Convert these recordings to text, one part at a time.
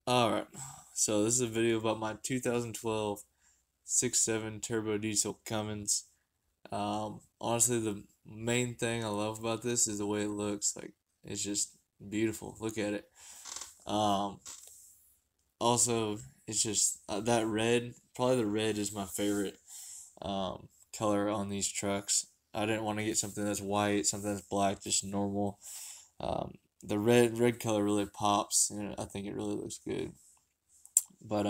Alright, so this is a video about my 2012 6.7 turbo diesel Cummins. Honestly, the main thing I love about this is the way it looks. Like, it's just beautiful. Look at it. Um, Also, it's just that red, probably the red is my favorite color on these trucks. I didn't want to get something that's white, something that's black, just normal. The red color really pops, and I think it really looks good. But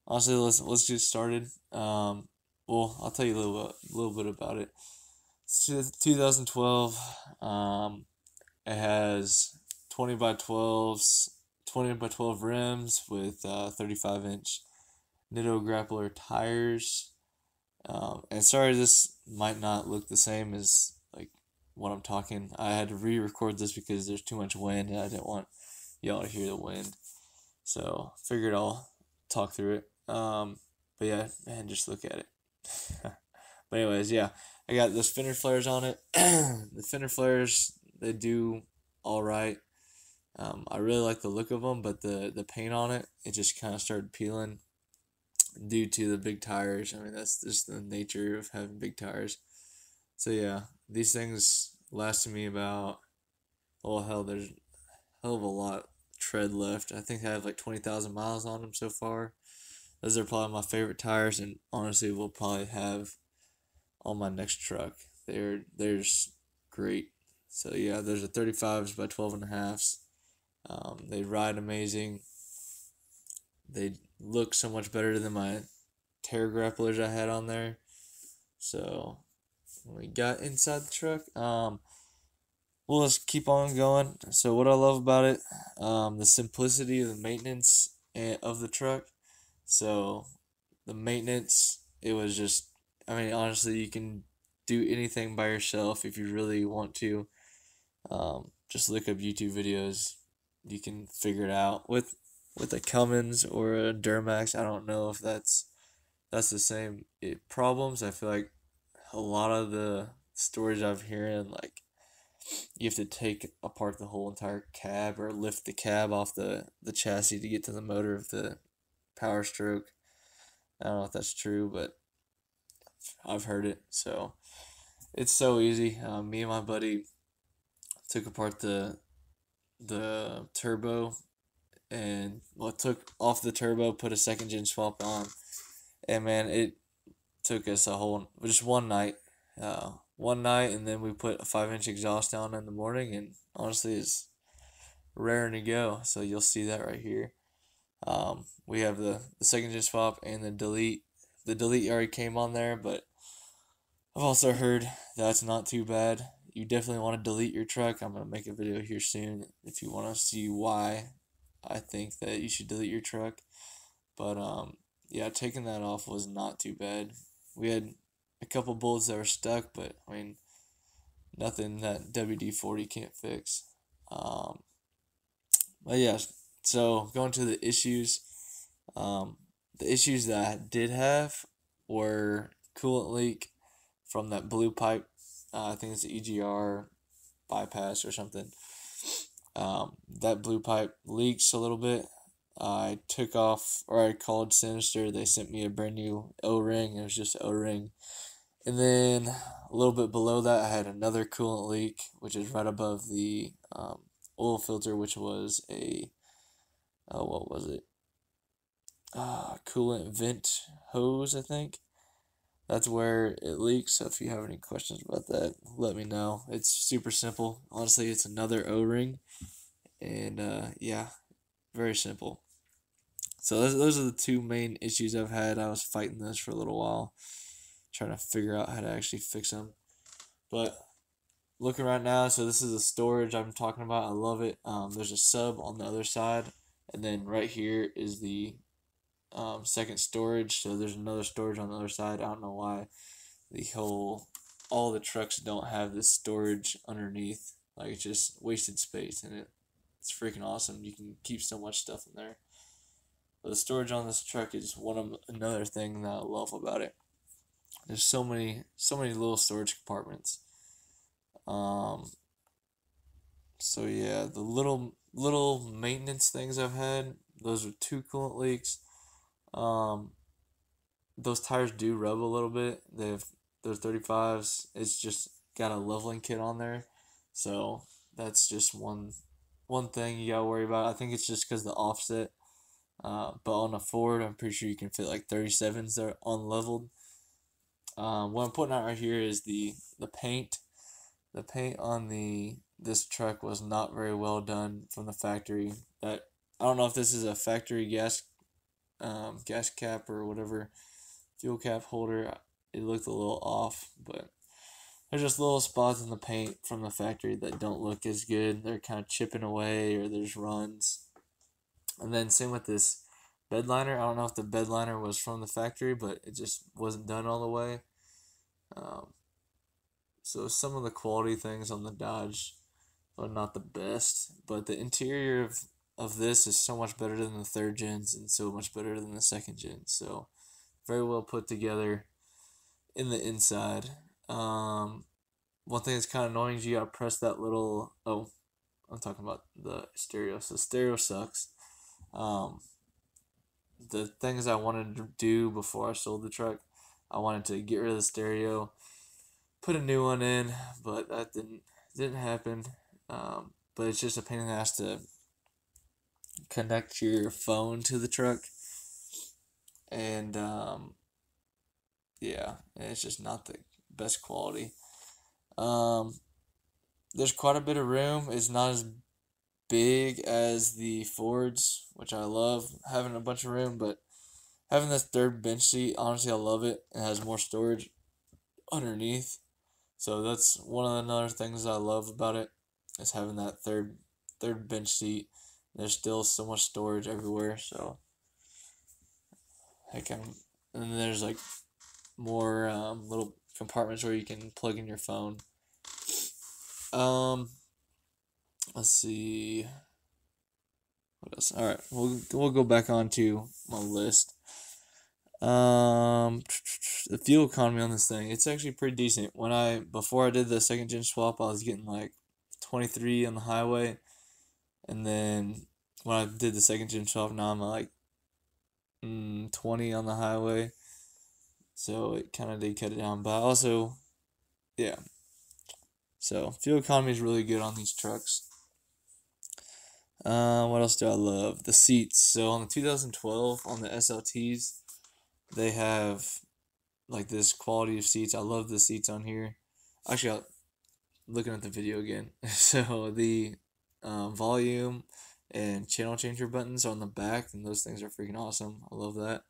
honestly, let's get started. Well, I'll tell you a little bit about it. It's 2012. It has 20 by 12s, 20 by 12 rims with 35-inch Nitto Grappler tires. And sorry, this might not look the same as like what I'm talking. I had to re-record this because there's too much wind, and I didn't want y'all to hear the wind. So figured I'll talk through it. But yeah, man, just look at it. But anyways, yeah, I got those fender flares on it. The fender flares, they do all right. I really like the look of them, but the paint on it, it just kind of started peeling due to the big tires. I mean, that's just the nature of having big tires. So yeah, these things lasted me about, oh hell, there's a hell of a lot tread left. I think I have like 20,000 miles on them so far. Those are probably my favorite tires, and honestly, will probably have on my next truck. They're just great. So yeah, there's a 35s by 12 and a halves. They ride amazing. They look so much better than my tear grapplers I had on there. So when we got inside the truck, we'll just keep on going. So what I love about it, the simplicity of the maintenance of the truck. So the maintenance, it was just, I mean, honestly, you can do anything by yourself if you really want to. Just look up YouTube videos. You can figure it out with a Cummins or a Duramax. I don't know if that's the same problems. I feel like a lot of the stories I've hearing, like you have to take apart the whole entire cab or lift the cab off the chassis to get to the motor of the Power Stroke. I don't know if that's true, but I've heard it. So it's so easy. Me and my buddy took apart the turbo and well, took off the turbo, put a second gen swap on, and man, it took us a whole just one night, and then we put a 5-inch exhaust down in the morning, and honestly, it's raring to go. So you'll see that right here. We have the second gen swap and the delete. The delete already came on there, but I've also heard that's not too bad. You definitely want to delete your truck. I'm gonna make a video here soon if you want to see why I think that you should delete your truck. But yeah, taking that off was not too bad. We had a couple bullets that were stuck, but I mean, nothing that WD-40 can't fix. Um, but yeah, so going to um, the issues that I did have were coolant leak from that blue pipe. I think it's the EGR bypass or something. That blue pipe leaks a little bit. I took off, or I called Sinister. They sent me a brand new O-ring. It was just O-ring. And then a little bit below that, I had another coolant leak, which is right above the oil filter, which was what was it? Coolant vent hose, I think. That's where it leaks. So if you have any questions about that, let me know. It's super simple. Honestly, it's another O-ring. And yeah, very simple. So those are the two main issues I've had. I was fighting this for a little while, trying to figure out how to actually fix them. But looking right now, so this is the storage I'm talking about. I love it. There's a sub on the other side, and then right here is the second storage. So there's another storage on the other side. I don't know why all the trucks don't have this storage underneath. Like, it's just wasted space, and it's freaking awesome. You can keep so much stuff in there. But the storage on this truck is another thing that I love about it. There's so many little storage compartments. So yeah, the little maintenance things I've had, those are two coolant leaks. Um, those tires do rub a little bit. They're 35s. It's just got a leveling kit on there, so that's just one thing you gotta worry about. I think it's just because the offset. But on a Ford, I'm pretty sure you can fit like 37s that are unleveled. What I'm putting out right here is the paint. The paint on this truck was not very well done from the factory. That I don't know if this is a factory gas cap or whatever, fuel cap holder. It looked a little off, but there's just little spots in the paint from the factory that don't look as good. They're kind of chipping away, or there's runs. And then same with this bed liner. I don't know if the bed liner was from the factory, but it just wasn't done all the way. Um, so some of the quality things on the Dodge are not the best, but the interior of this is so much better than the third gens and so much better than the second gen. So very well put together in the inside. One thing that's kind of annoying is you gotta press that little. Oh, I'm talking about the stereo. So stereo sucks. The things I wanted to do before I sold the truck, I wanted to get rid of the stereo, put a new one in, but that didn't happen. But it's just a pain in the ass to connect your phone to the truck, and yeah, it's just not the best quality. Um, there's quite a bit of room. It's not as big as the Fords, which I love having a bunch of room, but having this third bench seat, honestly, I love it. It has more storage underneath. So that's one of the other things I love about it is having that third bench seat. There's still so much storage everywhere, so heck, and then there's like more little compartments where you can plug in your phone. Let's see. What else? All right, we'll go back onto my list. The fuel economy on this thing, it's actually pretty decent. Before I did the second gen swap, I was getting like 23 on the highway, and then when I did the second gen swap, now I'm like 20 on the highway. So it kind of did cut it down, but also, yeah. So fuel economy is really good on these trucks. What else do I love? The seats. So on the 2012 on the SLTs, they have like this quality of seats. I love the seats on here. Actually, looking at the video again. So the volume and channel changer buttons on the back, and those things are freaking awesome. I love that.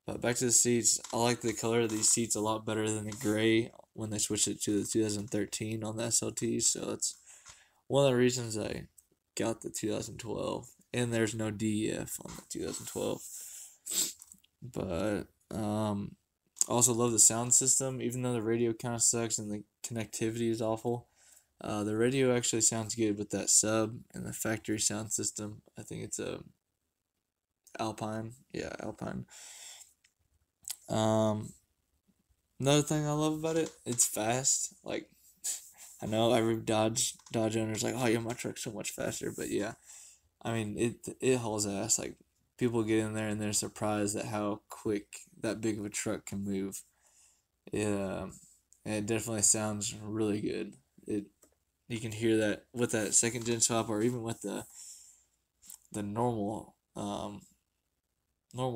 But back to the seats. I like the color of these seats a lot better than the gray when they switched it to the 2013 on the SLTs. So that's one of the reasons I got the 2012. And there's no DEF on the 2012. But I also love the sound system, even though the radio kind of sucks and the connectivity is awful. The radio actually sounds good with that sub and the factory sound system. I think it's a Alpine. Yeah, Alpine. Another thing I love about it, it's fast. Like, I know every Dodge owner's like, oh yeah, my truck's so much faster, but yeah, I mean it hauls ass. Like, people get in there and they're surprised at how quick that big of a truck can move. Yeah, and it definitely sounds really good. You can hear that with that second gen swap, or even with the normal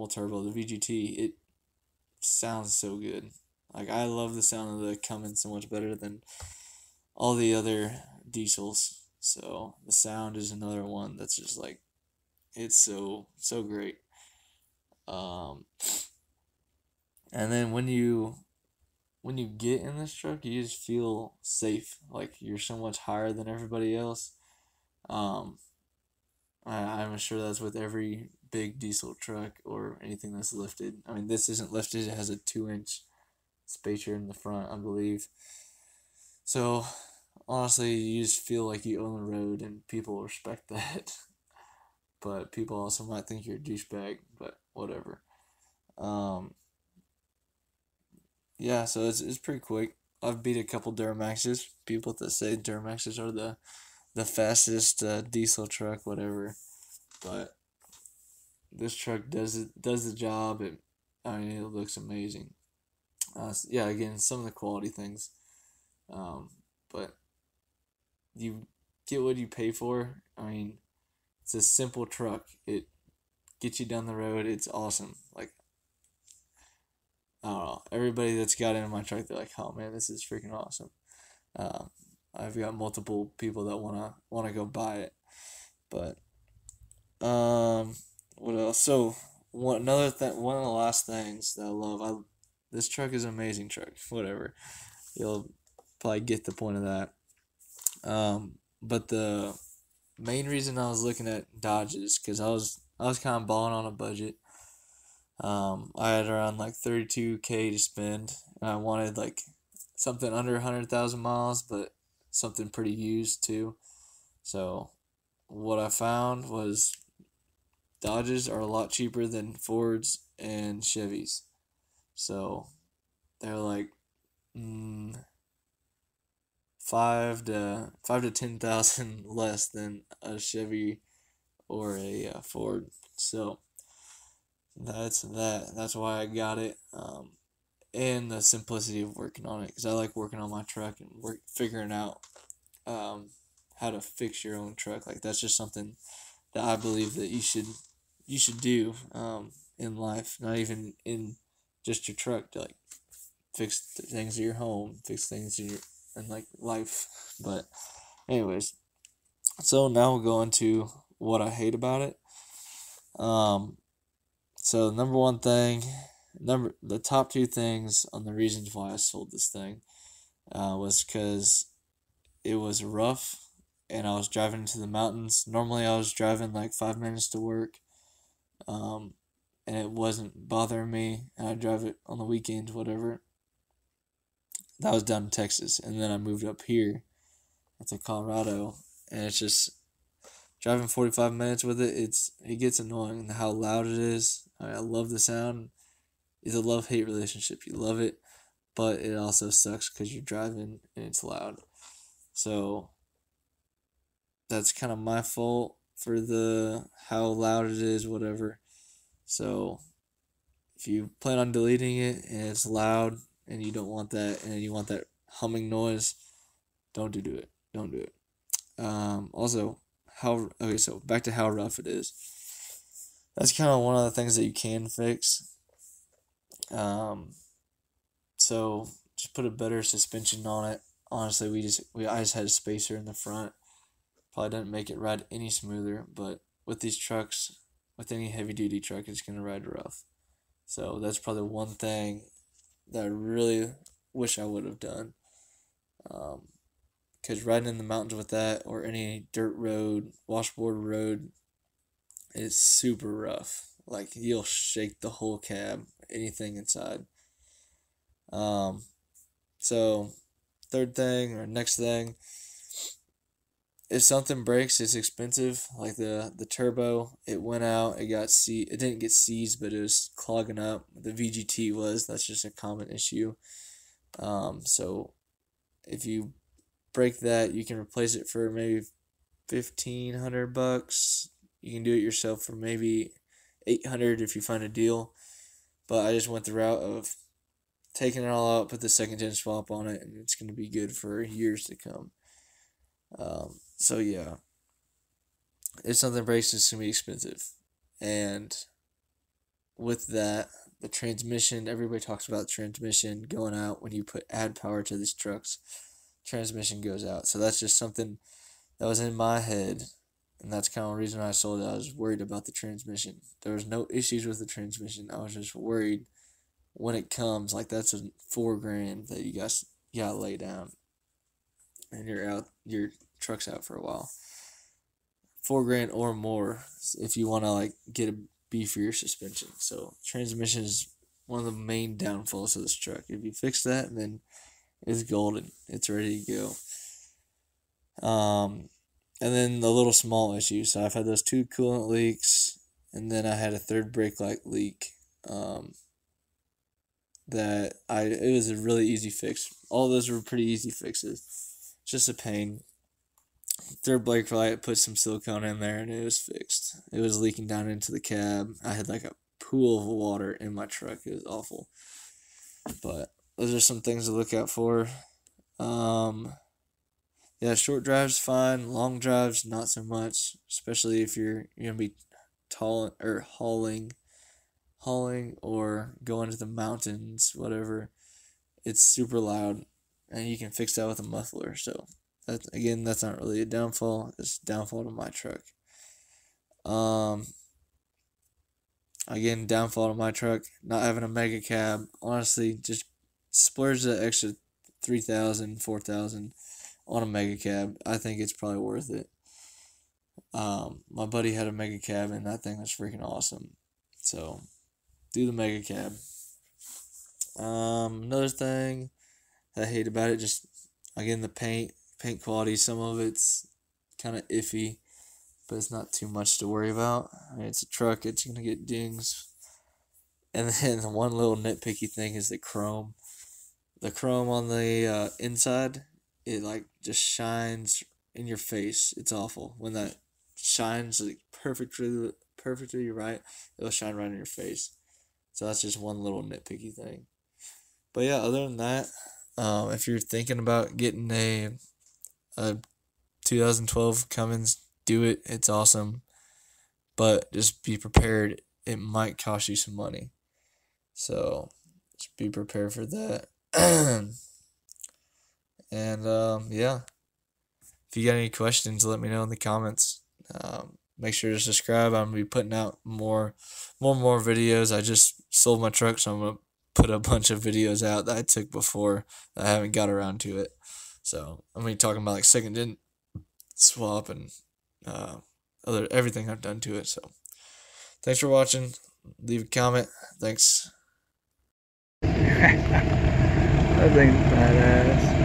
turbo, the VGT. It sounds so good. Like, I love the sound of the Cummins so much better than all the other diesels. So the sound is another one that's just like, it's so great. And then when you get in this truck, you just feel safe. Like, you're so much higher than everybody else. I'm sure that's with every big diesel truck or anything that's lifted. I mean, this isn't lifted. It has a 2-inch spacer in the front, I believe. So honestly, you just feel like you own the road, and people respect that. But people also might think you're a douchebag, but whatever. Yeah, so it's pretty quick. I've beat a couple Duramaxes. People that say Duramaxes are the fastest diesel truck, whatever. But this truck does the job. I mean, it looks amazing. Yeah, again, some of the quality things, um, but you get what you pay for. I mean, it's a simple truck. It gets you down the road. It's awesome. Like, I don't know. Everybody that's got in my truck, they're like, "Oh man, this is freaking awesome." Um, I've got multiple people that wanna go buy it, but what else? So one of the last things that I love, this truck is an amazing truck. Whatever, you'll probably get the point of that. But the main reason I was looking at Dodges because I was kind of balling on a budget. I had around like 32K to spend, and I wanted like something under 100,000 miles, but something pretty used too. So what I found was Dodges are a lot cheaper than Fords and Chevys. So they're like mm, 5 to 10,000 less than a Chevy or a Ford. So that's that. That's why I got it. And the simplicity of working on it, because I like working on my truck and figuring out um, how to fix your own truck. Like that's just something that I believe that you should do in life, not even in just your truck. To, like fix things in your home, fix things in like life. But anyways, so now we'll go into what I hate about it. Um, so number one thing, the top two things on the reasons why I sold this thing was because it was rough and I was driving into the mountains. Normally I was driving like 5 minutes to work, um, and it wasn't bothering me. And I drive it on the weekends, whatever. That was down in Texas, and then I moved up here to Colorado, and it's just driving 45 minutes with it. It gets annoying how loud it is. I love the sound. It's a love-hate relationship. You love it, but it also sucks because you're driving and it's loud. So that's kind of my fault for the how loud it is, whatever. So if you plan on deleting it and it's loud and you don't want that and you want that humming noise, don't do it. Don't do it. Also, so back to how rough it is. That's kind of one of the things that you can fix. Um, so just put a better suspension on it. Honestly, I just had a spacer in the front. Probably didn't make it ride any smoother, but with these trucks, with any heavy duty truck, it's gonna ride rough. So that's probably one thing that I really wish I would have done. Because riding in the mountains with that or any dirt road, washboard road, is super rough. Like you'll shake the whole cab, anything inside. Um, so third thing or next thing, if something breaks, it's expensive. Like the turbo, it went out. It didn't get seized, but it was clogging up. The VGT was. That's just a common issue. So if you break that, you can replace it for maybe $1,500. You can do it yourself for maybe 800 if you find a deal. But I just went the route of taking it all out, put the second gen swap on it, and it's gonna be good for years to come. So yeah, if something breaks, it's gonna be expensive, and with that, the transmission. Everybody talks about the transmission going out when you add power to these trucks. Transmission goes out, so that's just something that was in my head, and that's kind of the reason I sold it. I was worried about the transmission. There was no issues with the transmission. I was just worried when it comes. Like that's a $4,000 that you guys gotta lay down, and you're out. Your truck's out for a while. $4,000 or more if you want to like get a beefier suspension. So transmission is one of the main downfalls of this truck. If you fix that, then it's golden. It's ready to go. And then the little small issues. So I've had those two coolant leaks, and then I had a third brake light leak. It was a really easy fix. All of those were pretty easy fixes. Just a pain. threw a brake light, put some silicone in there, and it was fixed. It was leaking down into the cab. I had like a pool of water in my truck. It was awful. But those are some things to look out for. Yeah, short drives fine. Long drives not so much, especially if you're gonna be tall or hauling or going to the mountains, whatever. It's super loud, and you can fix that with a muffler. So that's not really a downfall. It's a downfall to my truck. Um, Again, downfall to my truck, not having a mega cab. Honestly, just splurge the extra 3,000, 4,000 on a mega cab. I think it's probably worth it. My buddy had a mega cab, and that thing was freaking awesome. So, do the mega cab. Another thing I hate about it, just again the paint quality. Some of it's kind of iffy, but it's not too much to worry about. I mean, it's a truck; it's gonna get dings. And then the one little nitpicky thing is the chrome. The chrome on the inside, it like just shines in your face. It's awful when that shines like perfectly right. It'll shine right in your face. So that's just one little nitpicky thing. But yeah, other than that, if you're thinking about getting a 2012 Cummins, do it. It's awesome. But just be prepared. It might cost you some money. So just be prepared for that. And yeah. If you got any questions, let me know in the comments. Make sure to subscribe. I'm gonna be putting out more videos. I just sold my truck, so I'm gonna put a bunch of videos out that I took before that I haven't got around to it. So I'm gonna be talking about like second gen swap and everything I've done to it. So thanks for watching. Leave a comment. Thanks. That thing's badass.